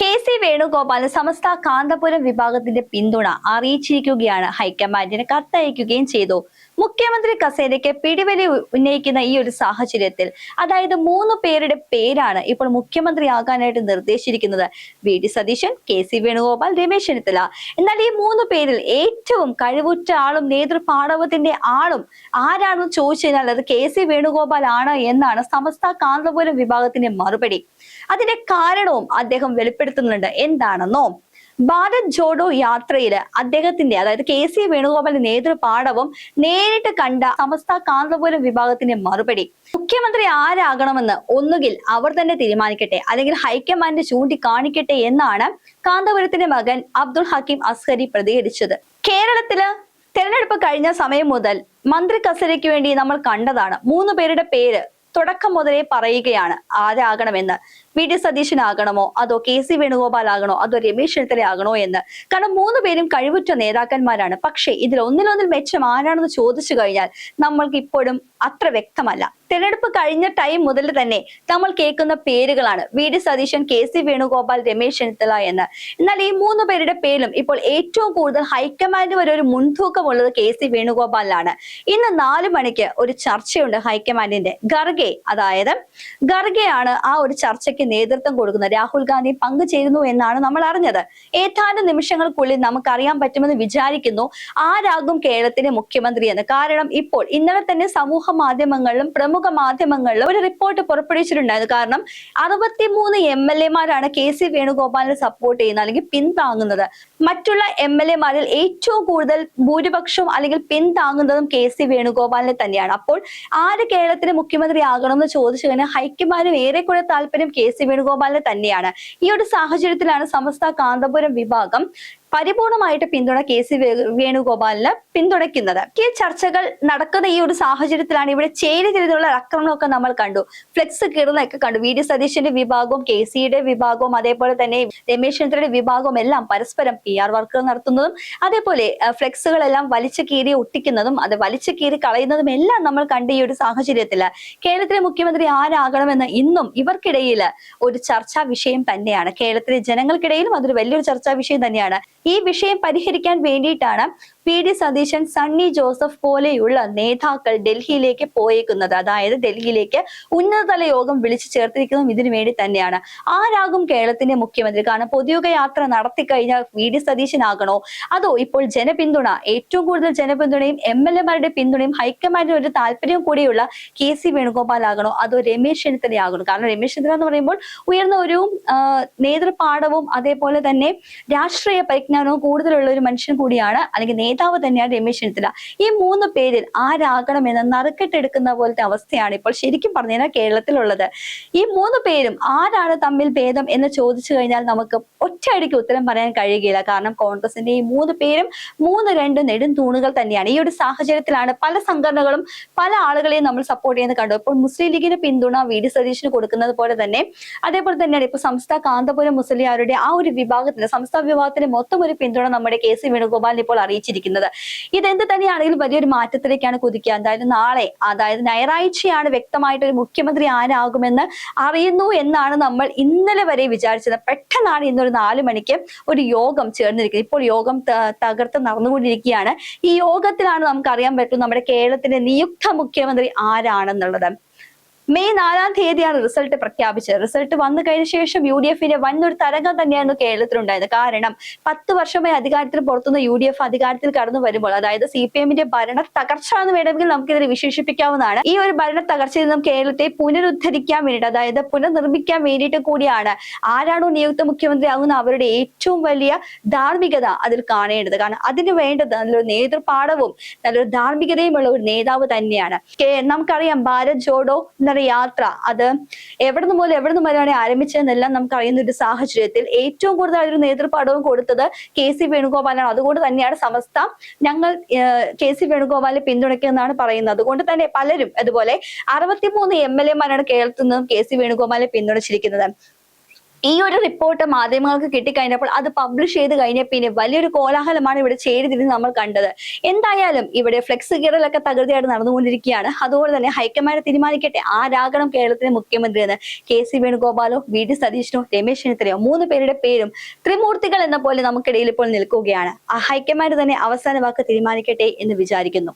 K C. വേണുഗോപാലിന് സമസ്ത കാന്തപുരം വിഭാഗത്തിന്റെ പിന്തുണ അറിയിച്ചിരിക്കുകയാണ്. ഹൈക്കമാൻഡിന് കത്തയക്കുകയും ചെയ്തു. മുഖ്യമന്ത്രി കസേരയ്ക്ക് പിടിവലി ഉന്നയിക്കുന്ന ഈ ഒരു സാഹചര്യത്തിൽ അതായത് 3 പേരുടെ പേരാണ് ഇപ്പോൾ മുഖ്യമന്ത്രിയാകാനായിട്ട് നിർദ്ദേശിച്ചിരിക്കുന്നത്. വി.ഡി. സതീശൻ, കെ.സി. വേണുഗോപാൽ, രമേശ് ചെന്നിത്തല. എന്നാൽ ഈ 3 പേരിൽ ഏറ്റവും കഴിവുറ്റ ആളും നേതൃപാടവത്തിന്റെ ആളും ആരാണെന്ന് ചോദിച്ചു കഴിഞ്ഞാൽ അത് കെ.സി. വേണുഗോപാൽ ആണ് എന്നാണ് സമസ്ത കാന്തപുരം വിഭാഗത്തിന്റെ മറുപടി. അതിന്റെ കാരണവും അദ്ദേഹം വെളിപ്പെടുത്തുന്നുണ്ട്. എന്താണെന്നോ, ഭാരത് ജോഡോ യാത്രയില് അദ്ദേഹത്തിന്റെ അതായത് കെ.സി. വേണുഗോപാലിന്റെ നേതൃപാടവം നേരിട്ട് കണ്ട സമസ്ത കാന്തപുരം വിഭാഗത്തിന്റെ മറുപടി, മുഖ്യമന്ത്രി ആരാകണമെന്ന് ഒന്നുകിൽ അവർ തന്നെ തീരുമാനിക്കട്ടെ അല്ലെങ്കിൽ ഹൈക്കമാൻഡ് ചൂണ്ടിക്കാണിക്കട്ടെ എന്നാണ് കാന്തപുരത്തിന്റെ മകൻ അബ്ദുൾ ഹക്കീം അസ്ഹരി പ്രതികരിച്ചത്. കേരളത്തില് തെരഞ്ഞെടുപ്പ് കഴിഞ്ഞ സമയം മുതൽ മന്ത്രി കസേരയ്ക്ക് വേണ്ടി നമ്മൾ കണ്ടതാണ്. 3 പേരുടെ പേര് തുടക്കം മുതലേ പറയുകയാണ് ആരാകണമെന്ന്. വി.ഡി. സതീശനാകണമോ അതോ കെ.സി. വേണുഗോപാൽ ആകണോ അതോ രമേശ് ചെന്നിത്തല ആകണോ എന്ന്. കാരണം 3 പേരും കഴിവുറ്റ നേതാക്കന്മാരാണ്. പക്ഷേ ഇതിൽ ഒന്നിലൊന്നിൽ മെച്ചം ആരാണെന്ന് ചോദിച്ചു കഴിഞ്ഞാൽ നമ്മൾക്ക് ഇപ്പോഴും അത്ര വ്യക്തമല്ല. തെരഞ്ഞെടുപ്പ് കഴിഞ്ഞ ടൈം മുതൽ തന്നെ നമ്മൾ കേൾക്കുന്ന പേരുകളാണ് വി.ഡി. സതീശൻ, കെ.സി. വേണുഗോപാൽ, രമേശ് ചെന്നിത്തല എന്ന്. എന്നാൽ ഈ 3 പേരുടെ പേരിലും ഇപ്പോൾ ഏറ്റവും കൂടുതൽ ഹൈക്കമാൻഡ് വരെ ഒരു മുൻതൂക്കമുള്ളത് കെ.സി. വേണുഗോപാലിലാണ്. ഇന്ന് 4 മണിക്ക് ഒരു ചർച്ചയുണ്ട് ഹൈക്കമാൻഡിന്റെ. ഖർഗെയാണ് ആ ഒരു ചർച്ചയ്ക്ക് നേതൃത്വം കൊടുക്കുന്നത്. രാഹുൽ ഗാന്ധി പങ്കുചേരുന്നു എന്നാണ് നമ്മൾ അറിഞ്ഞത്. ഏതാനും നിമിഷങ്ങൾക്കുള്ളിൽ നമുക്കറിയാൻ പറ്റുമെന്ന് വിചാരിക്കുന്നു ആരാകും കേരളത്തിന്റെ മുഖ്യമന്ത്രി എന്ന്. കാരണം ഇപ്പോൾ ഇന്നലെ തന്നെ സമൂഹ മാധ്യമങ്ങളിലും പ്രമുഖ മാധ്യമങ്ങളിലും ഒരു റിപ്പോർട്ട് പുറപ്പെടുവിച്ചിട്ടുണ്ടായിരുന്നു. കാരണം 63 MLA-മാരാണ് കെ.സി. വേണുഗോപാലിനെ സപ്പോർട്ട് ചെയ്യുന്നത് അല്ലെങ്കിൽ പിന്താങ്ങുന്നത്. മറ്റുള്ള MLA-മാരിൽ ഏറ്റവും കൂടുതൽ ഭൂരിപക്ഷവും അല്ലെങ്കിൽ പിന്താങ്ങുന്നതും കെ.സി. വേണുഗോപാലിനെ തന്നെയാണ്. അപ്പോൾ ആര് കേരളത്തിന് മുഖ്യമന്ത്രി ആകണമെന്ന് ചോദിച്ചു കഴിഞ്ഞാൽ ഹൈക്കമാൻഡിന് ഏറെക്കുറെ താല്പര്യം കെ.സി. വേണുഗോപാലിനെ തന്നെയാണ്. ഈ ഒരു സാഹചര്യത്തിലാണ് സമസ്ത കാന്തപുരം വിഭാഗം പരിപൂർണമായിട്ട് പിന്തുണ കെ.സി. വേണുഗോപാലിന് പിന്തുണയ്ക്കുന്നത്. ഈ ചർച്ചകൾ നടക്കുന്ന ഈ ഒരു സാഹചര്യത്തിലാണ് ഇവിടെ ചേരി തിരിഞ്ഞുള്ള ആക്രമണമൊക്കെ നമ്മൾ കണ്ടു. ഫ്ലെക്സ് കീറുന്നതൊക്കെ കണ്ടു. വി.ഡി. സതീശന്റെ വിഭാഗവും കെ.സിയുടെ വിഭാഗവും അതേപോലെ തന്നെ രമേശ് ചെന്നിത്തലയുടെ വിഭാഗവും എല്ലാം പരസ്പരം PR വർക്കുകൾ നടത്തുന്നതും അതേപോലെ ഫ്ലെക്സുകളെല്ലാം വലിച്ചു കീറി ഒട്ടിക്കുന്നതും അത് വലിച്ചു കീറി കളയുന്നതും എല്ലാം നമ്മൾ കണ്ട ഈ ഒരു സാഹചര്യത്തിൽ കേരളത്തിലെ മുഖ്യമന്ത്രി ആരാകണമെന്ന് ഇന്നും ഇവർക്കിടയിൽ ഒരു ചർച്ചാ വിഷയം തന്നെയാണ്. കേരളത്തിലെ ജനങ്ങൾക്കിടയിലും അതൊരു വലിയൊരു ചർച്ചാ വിഷയം തന്നെയാണ്. ഈ വിഷയം പരിഹരിക്കാൻ വേണ്ടിയിട്ടാണ് വി.ഡി. സതീശൻ, സണ്ണി ജോസഫ് പോലെയുള്ള നേതാക്കൾ ഡൽഹിയിലേക്ക് പോയേക്കുന്നത്. അതായത് ഡൽഹിയിലേക്ക് ഉന്നതതല യോഗം വിളിച്ചു ചേർത്തിരിക്കുന്നതും ഇതിനു വേണ്ടി തന്നെയാണ്. ആരാകും കേരളത്തിന്റെ മുഖ്യമന്ത്രി? കാരണം പൊതുയോഗ യാത്ര നടത്തി കഴിഞ്ഞാൽ വി.ഡി. സതീശനാകണോ അതോ ഇപ്പോൾ ജനപിന്തുണ ഏറ്റവും കൂടുതൽ ജനപിന്തുണയും MLA-മാരുടെ പിന്തുണയും ഹൈക്കമാൻഡിന് ഒരു താല്പര്യവും കൂടിയുള്ള കെ.സി. വേണുഗോപാൽ ആകണോ അതോ രമേശ് ചെന്നിത്തല ആകണോ? കാരണം രമേശ് ചെന്നിത്തല എന്ന് പറയുമ്പോൾ ഉയർന്ന ഒരു നേതൃപാടവും അതേപോലെ തന്നെ രാഷ്ട്രീയ പരിജ്ഞാനവും കൂടുതലുള്ള ഒരു മനുഷ്യൻ കൂടിയാണ്, അല്ലെങ്കിൽ നേതാവ് തന്നെയാണ് രമേശ് ചെന്നിത്തല. ഈ 3 പേരിൽ ആരാകണമെന്ന് നറുക്കെട്ടെടുക്കുന്ന പോലത്തെ അവസ്ഥയാണ് ഇപ്പോൾ ശരിക്കും പറഞ്ഞു കഴിഞ്ഞാൽ കേരളത്തിലുള്ളത്. ഈ 3 പേരും ആരാണ് തമ്മിൽ ഭേദം എന്ന് ചോദിച്ചു കഴിഞ്ഞാൽ നമുക്ക് ഒറ്റയടിക്ക് ഉത്തരം പറയാൻ കഴിയുകയില്ല. കാരണം കോൺഗ്രസിന്റെ ഈ 3 പേരും 3 നെടും തൂണുകൾ തന്നെയാണ്. ഈ ഒരു സാഹചര്യത്തിലാണ് പല സംഘടനകളും പല ആളുകളെയും നമ്മൾ സപ്പോർട്ട് ചെയ്യുന്നത് കണ്ടു. ഇപ്പോൾ മുസ്ലിം ലീഗിന് പിന്തുണ വി.ഡി. സതീശന് കൊടുക്കുന്നത് പോലെ തന്നെ അതേപോലെ തന്നെയാണ് ഇപ്പോൾ സംസ്ഥാന കാന്തപുരം മുസ്ലിയാരുടെ ആ ഒരു വിഭാഗത്തിന് സംസ്ഥാന വിഭാഗത്തിന് മൊത്തം ഒരു പിന്തുണ നമ്മുടെ കെ.സി. വേണുഗോപാലിന് ഇപ്പോൾ അറിയിച്ചിരിക്കുന്നത്. ഇതെന്ത് തന്നെയാണെങ്കിലും വലിയൊരു മാറ്റത്തിലേക്കാണ് കുതിക്കുക. എന്തായാലും നാളെ അതായത് ഞായറാഴ്ചയാണ് വ്യക്തമായിട്ട് ഒരു മുഖ്യമന്ത്രി ആരാകുമെന്ന് അറിയുന്നു എന്നാണ് നമ്മൾ ഇന്നലെ വരെ വിചാരിച്ചത്. പെട്ടെന്നാണ് ഇന്നൊരു 4 മണിക്ക് ഒരു യോഗം ചേർന്നിരിക്കുന്നത്. ഇപ്പോൾ യോഗം തകർത്ത് നടന്നുകൊണ്ടിരിക്കുകയാണ്. ഈ യോഗത്തിലാണ് നമുക്ക് അറിയാൻ പറ്റും നമ്മുടെ കേരളത്തിന്റെ നിയുക്ത മുഖ്യമന്ത്രി ആരാണെന്നുള്ളത്. മെയ് 4-ാം തീയതിയാണ് റിസൾട്ട് പ്രഖ്യാപിച്ചത്. റിസൾട്ട് വന്നു കഴിഞ്ഞ ശേഷം UDF-ന്റെ വന്നൊരു തരംഗം തന്നെയായിരുന്നു കേരളത്തിലുണ്ടായത്. കാരണം 10 വർഷമായി അധികാരത്തിൽ പുറത്തുനിന്ന് UDF അധികാരത്തിൽ കടന്നു വരുമ്പോൾ അതായത് CPM-ന്റെ ഭരണ തകർച്ച എന്ന് വേണമെങ്കിൽ നമുക്കിതിനെ വിശേഷിപ്പിക്കാവുന്നതാണ്. ഈ ഒരു ഭരണ തകർച്ചയിൽ നിന്നും കേരളത്തെ പുനരുദ്ധരിക്കാൻ വേണ്ടിയിട്ട് അതായത് പുനർനിർമ്മിക്കാൻ വേണ്ടിയിട്ട് കൂടിയാണ് ആരാണോ നിയുക്ത മുഖ്യമന്ത്രി ആകുന്ന അവരുടെ ഏറ്റവും വലിയ ധാർമ്മികത അതിൽ കാണേണ്ടത്. കാരണം അതിന് വേണ്ടത് നല്ലൊരു നേതൃപാടവും നല്ലൊരു ധാർമ്മികതയുമുള്ള ഒരു നേതാവ് തന്നെയാണ്. നമുക്കറിയാം ഭാരത് ജോഡോ യാത്ര അത് എവിടുന്ന് വരെയാണ് ആരംഭിച്ചതെന്നെല്ലാം നമുക്ക് അറിയുന്ന ഒരു സാഹചര്യത്തിൽ ഏറ്റവും കൂടുതൽ ഒരു നേതൃപാഠവും കൊടുത്തത് കെ.സി. വേണുഗോപാലാണ്. അതുകൊണ്ട് തന്നെയാണ് സമസ്ത ഞങ്ങൾ കെ.സി. വേണുഗോപാലിനെ പിന്തുണയ്ക്കുന്നതാണ് പറയുന്നത്. അതുകൊണ്ട് തന്നെ പലരും അതുപോലെ 63 MLA-മാരാണ് കേരളത്തിൽ നിന്നും കെ.സി. വേണുഗോപാലിനെ പിന്തുണച്ചിരിക്കുന്നത്. ഈ ഒരു റിപ്പോർട്ട് മാധ്യമങ്ങൾക്ക് കിട്ടിക്കഴിഞ്ഞപ്പോൾ അത് പബ്ലിഷ് ചെയ്ത് കഴിഞ്ഞ പിന്നെ വലിയൊരു കോലാഹലമാണ് ഇവിടെ ചേരിതിരിഞ്ഞ് നമ്മൾ കണ്ടത്. എന്തായാലും ഇവിടെ ഫ്ലെക്സ് കീറലൊക്കെ തകൃതിയായിട്ട് നടന്നുകൊണ്ടിരിക്കുകയാണ്. അതുപോലെ തന്നെ ഹൈക്കമാൻഡ് തീരുമാനിക്കട്ടെ ആരാകണം കേരളത്തിലെ മുഖ്യമന്ത്രി എന്ന്. കെ.സി. വേണുഗോപാലോ, വി.ഡി. സതീശനോ, രമേശ് ചെന്നിത്തലയോ 3 പേരുടെ പേരും ത്രിമൂർത്തികൾ എന്ന പോലെ നമുക്കിടയിൽ ഇപ്പോൾ നിൽക്കുകയാണ്. ആ ഹൈക്കമാൻഡ് തന്നെ അവസാന വാക്ക് തീരുമാനിക്കട്ടെ എന്ന് വിചാരിക്കുന്നു.